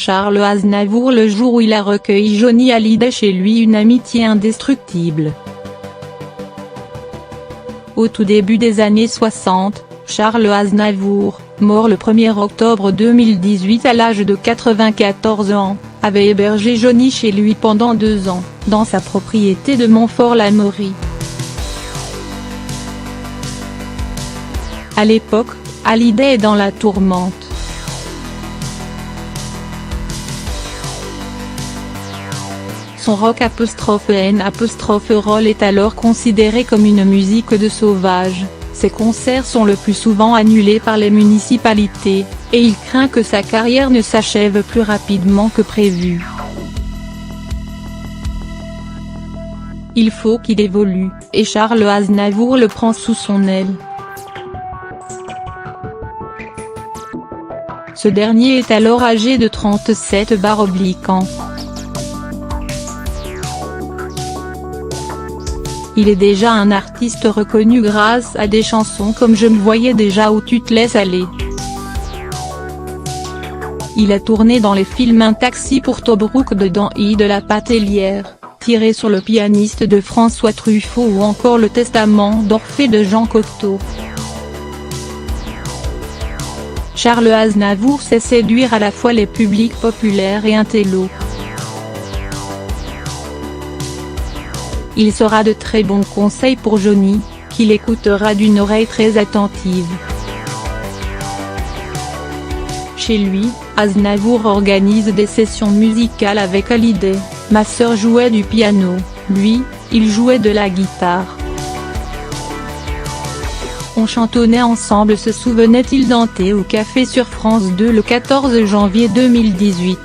Charles Aznavour le jour où il a recueilli Johnny Hallyday chez lui, une amitié indestructible. Au tout début des années 60, Charles Aznavour, mort le 1er octobre 2018 à l'âge de 94 ans, avait hébergé Johnny chez lui pendant 2 ans, dans sa propriété de Montfort-l'Amaury. À l'époque, Hallyday est dans la tourmente. Son rock*n*roll est alors considéré comme une musique de sauvage. Ses concerts sont le plus souvent annulés par les municipalités, et il craint que sa carrière ne s'achève plus rapidement que prévu. Il faut qu'il évolue, et Charles Aznavour le prend sous son aile. Ce dernier est alors âgé de 37 ans. Il est déjà un artiste reconnu grâce à des chansons comme Je me voyais déjà ou Tu te laisses aller. Il a tourné dans les films Un taxi pour Tobrouk de Danny de la Patellière, tiré sur le pianiste de François Truffaut ou encore Le Testament d'Orphée de Jean Cocteau. Charles Aznavour sait séduire à la fois les publics populaires et intellos. Il sera de très bons conseils pour Johnny, qu'il écoutera d'une oreille très attentive. Chez lui, Aznavour organise des sessions musicales avec Hallyday. Ma sœur jouait du piano, lui, il jouait de la guitare. On chantonnait ensemble, se souvenait-il d'Anté au Café sur France 2 le 14 janvier 2018.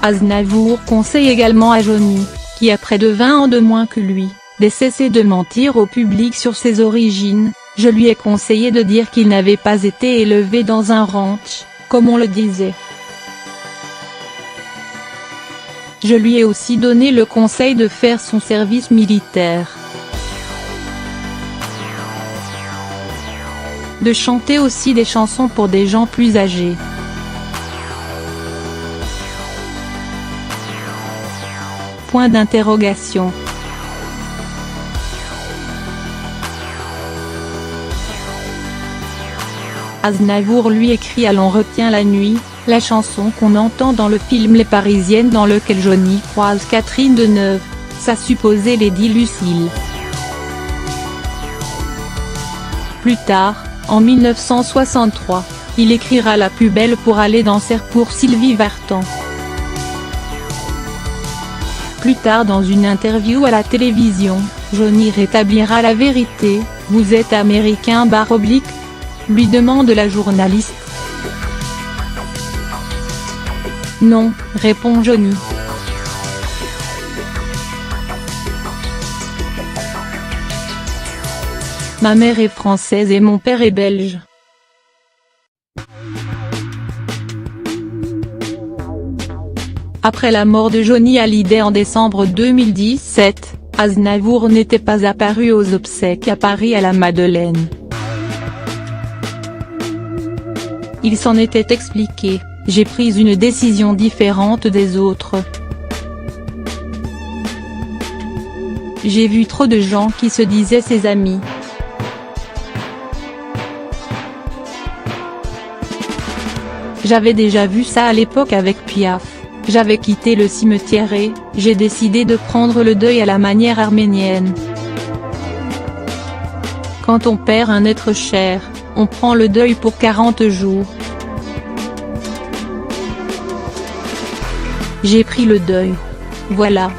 Aznavour conseille également à Johnny, qui a près de 20 ans de moins que lui, de cesser de mentir au public sur ses origines. Je lui ai conseillé de dire qu'il n'avait pas été élevé dans un ranch, comme on le disait. Je lui ai aussi donné le conseil de faire son service militaire. De chanter aussi des chansons pour des gens plus âgés. Point d'interrogation. Aznavour lui écrit à L'on retient la nuit, la chanson qu'on entend dans le film Les Parisiennes dans lequel Johnny croise Catherine Deneuve, sa supposée Lady Lucille. Plus tard, en 1963, il écrira La plus belle pour aller danser pour Sylvie Vartan. Plus tard dans une interview à la télévision, Johnny rétablira la vérité. Vous êtes américain ? Lui demande la journaliste. Non, répond Johnny. Ma mère est française et mon père est belge. Après la mort de Johnny Hallyday en décembre 2017, Aznavour n'était pas apparu aux obsèques à Paris à la Madeleine. Il s'en était expliqué, j'ai pris une décision différente des autres. J'ai vu trop de gens qui se disaient ses amis. J'avais déjà vu ça à l'époque avec Piaf. J'avais quitté le cimetière et j'ai décidé de prendre le deuil à la manière arménienne. Quand on perd un être cher, on prend le deuil pour 40 jours. J'ai pris le deuil. Voilà.